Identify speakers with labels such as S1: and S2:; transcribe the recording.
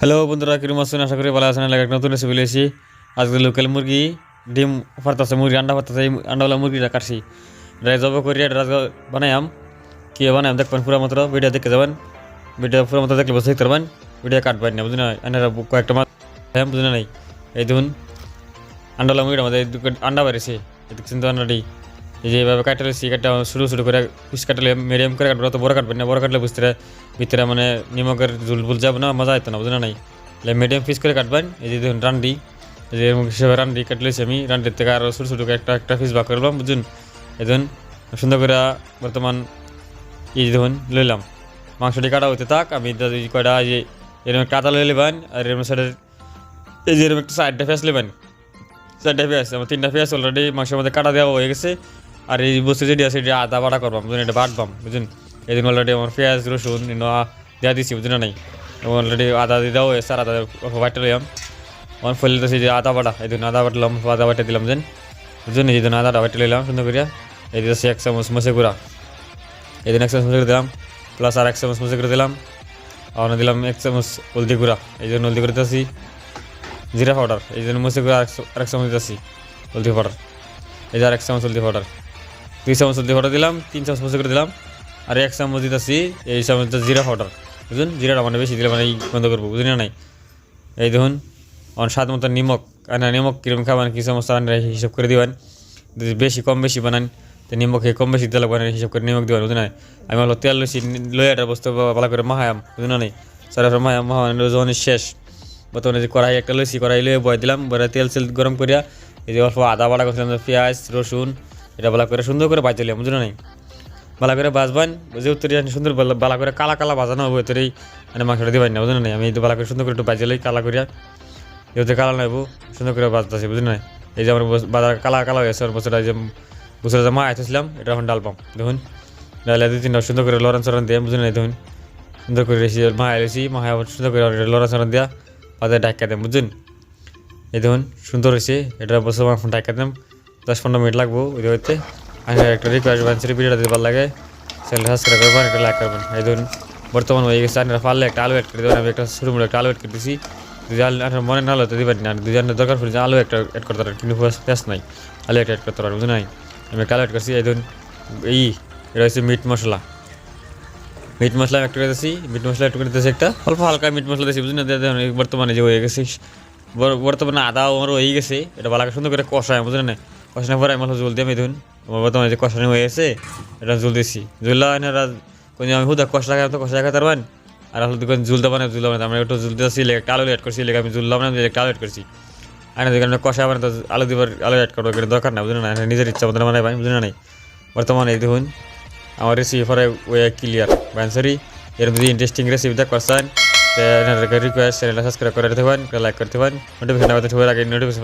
S1: Hello বন্ধুরা, কিরম আছেন? আশা করি ভালো আছেন। একটা নতুন রেসিপি এসেছি। আজকে লোকাল মুরগি ডিম ফারতাছে, মুরগি আন্ডা ফারতাছে। এই আন্ডাওয়ালা মুরগিটা কাটছি, এটা জব করি, এটা বানাইম। কী বানাইম দেখবেন পুরো মাত্র ভিডিও দেখে যাবেন। ভিডিও পুরো মাত্র দেখলে বসে দেখতে পারবেন, ভিডিও কাটবেন না, বুঝলেন না? এনারা কয়েকটা মাছ বুঝলেন নাই। এই দেখুন আন্ডাওয়ালা মুরগিটা আমাদের আন্ডা বেড়েছে, দেখছেন তো আন্ডাটি। এই যে এইভাবে কাটলে কাটটা শুরু শুরু করে পিস কাটলে মিডিয়াম করে কাটবো, অত বড় কাটবেন না। বড় কাটলে বুঝতে ভিতরে মানে নিমকের ঝুল যাবে না, মজা হতো না, বুঝলেন নাই। মিডিয়াম পিস করে কাটবেন। এই যে দেখুন রান্ডি, এই যে হিসেবে রান্ডি কাটলেছি আমি। রান্ডির থেকে আরও ছোটো ছোটো একটা একটা পিস ভাগ করলাম, বুঝুন। এই দেখুন সুন্দর করে বর্তমান এই দেখুন লইলাম। মাংসটি কাটা হতে থাক, আমি কয়টা যে এরকম একটা আদা লই নেবেন। আর এরকম সাইডের এই যে এরকম একটা সাইডটা পেঁয়াজ নেবেন। চারটা পেঁয়াজ, আমার 3টা পেঁয়াজ অলরেডি মাংসের মধ্যে কাটা দেওয়া হয়ে গেছে। আর এই বস্তু যেটি আছে এটা আদা বাটা করবাম, বুঝুন, এটা বাটবাম, বুঝুন। এই দিন অলরেডি আমার পেঁয়াজ রসুন দেওয়া দিচ্ছি, বুঝুন নাই। অলরেডি আদা দিয়ে দেওয়া হয়েছে, আর আদা বাটা লইলাম। আমার ফলে তো যে আদা বাটা, এই দিন আদা বাটলাম, আদা বাটা দিলাম, বুঝুন। এই দিন আদাটা বাটা লইলাম সুন্দর করিয়া। এই দিয়েছি 1 চামচ মশে গুঁড়া, এই দিন 1 চামচ মশে করে দিলাম, প্লাস আর 1 চামচ মশে করে দিলাম। আর দিলাম 1 চামচ হলদি গুঁড়া, এই জন্য হলদি করে দিতেছি। জিরা পাউডার, এই জন্য মশে গুঁড়া আরেক চামচ দিতেছি। হলদি পাউডার, এই যে আর 1 চামচ হলদি পাউডার, 2 চামচ হলদি পাউডার দিলাম, 3 চামচ মশে করে দিলাম। আর 1 চামচ দিতেছি এই চামচটা জিরা পাউডার, বুঝুন। জিরাটা মানে বেশি দিলে মানে এই বন্ধ করবো, বুঝুন নাই। এই দেখুন স্বাদ মতো নিমক, নিমক কিরকম খাবেন, কি চামচ হিসাব করে দিবেন। যদি বেশি কম বেশি বানান তো নিমক কম বেশি দিতে লাগবে, হিসাব করে নিমক দিবেন, বুঝুন। আমি হলো তেল লইছি, লইয়াটার বস্তু ভালো করে মাহায়াম, বুঝুন নাই। সারা মাহানো যখন শেষ, বর্তমানে যে কড়াই একটা লইছি, কড়াই লইয়ে বয় দিলাম, বয়ে তেল গরম করিয়া এই যে অল্প আদা বাটা করছিলাম, পেঁয়াজ রসুন এটা ভালো করে সুন্দর করে বাজ দিলাম, বুঝলেন নাই। ভালো করে বাজবেন, বুঝে উত্তরে সুন্দর ভালো করে কালা কালা বাজানো হবে, উত্তরেই মানে মাংসটা দিবেন না, বুঝলেন নাই। আমি ভালো করে সুন্দর করে একটু বাজিলেই কালা করিয়া, যেহেতু কালা নেবো সুন্দর করে বাজতেছি, বুঝলেন নাই। এই যে আমার বাজার কালা কালা হয়েছে, ওর বছরটা যে বছরে যে মা আইতেছিলাম এটা এখন ডালপাম, দেখুন। ডালে 2-3টা সুন্দর করে লড়ান চড়ান দিয়ে, বুঝলেন নাই। দেখুন সুন্দর করে রেসি মা এসেছি, মা সুন্দর করে লড়ান চড়ান দিয়া বাজারে ডাক্কা দেন, বুঝছেন। এই দেখুন সুন্দর হয়েছে, এটা বছর এখন ডাক্কা দেন। 10-15 মিনিট লাগবো ওই হইতে। আর একটা রিকোয়েস্ট বানছি, ভিডিওটা যদি ভালো লাগে চ্যানেলটা সাবস্ক্রাইব করবেন, একটা লাইক করবেন। এই ধরুন বর্তমান হয়ে গেছে, আপনারা পারলে একটা আলু অ্যাড করে দেবেন। আমি একটা ছোটো মোটো একটা আলু অ্যাড করে দিচ্ছি, যদি আলু মনে না হলে তো দিবেন না। আর যদি আপনার দরকার পড়ে আলু একটা অ্যাড করতে পারেন, কিন্তু পেঁয়াজ নাই, আলু একটা অ্যাড করতে পারেন, বুঝলেন নাই। আমি একটা আলু অ্যাড করছি। এই ধরুন এটা হচ্ছে মিট মশলা একটু করে দিয়েছি, মিট মশলা একটু করে দিয়েছি, একটা অল্প হালকা মিট মশলা দিয়েছি, বুঝলেন। বর্তমানে যে হয়ে গেছে, বর্তমানে আদা আমারও হয়ে গেছে, এটা ভালো সুন্দর করে কষায়, বুঝলেন না। কষানোর পরে আমি জল দিয়ে আমি ধরুন বর্তমানে যে কষানো হয়ে গেছে এটা জল দিচ্ছি। জুল্লা এনারা কোন আমি হুদা কষা খাই তো কষা খাইতে পারবেন। আর হলো দেখুন জুলতে বানাই আমরা একটু জুল দিয়েছি, একটা আলু অ্যাড করছি, আমি জুললাম না, একটা আলু অ্যাড করছি। আর না কষা বানাই তো আলু দিবার আলু অ্যাড করবো, দরকার না, বুঝলেন না। নিজের ইচ্ছা মতো বানাই পাই, বুঝলেন নাই। বর্তমানে এই দেখুন আমার রেসিপি পরে ওয়ে ক্লিয়ার বানসারি। এরকম যদি ইন্টারেস্টিং রেসিপি দেখ করছেন রিকোয়েস্ট চ্যানেলটা সাবস্ক্রাইব করে রাখতে পারেন, লাইক করতে পারেন, নোটিফিকেশন আগে নোটিফিকেশন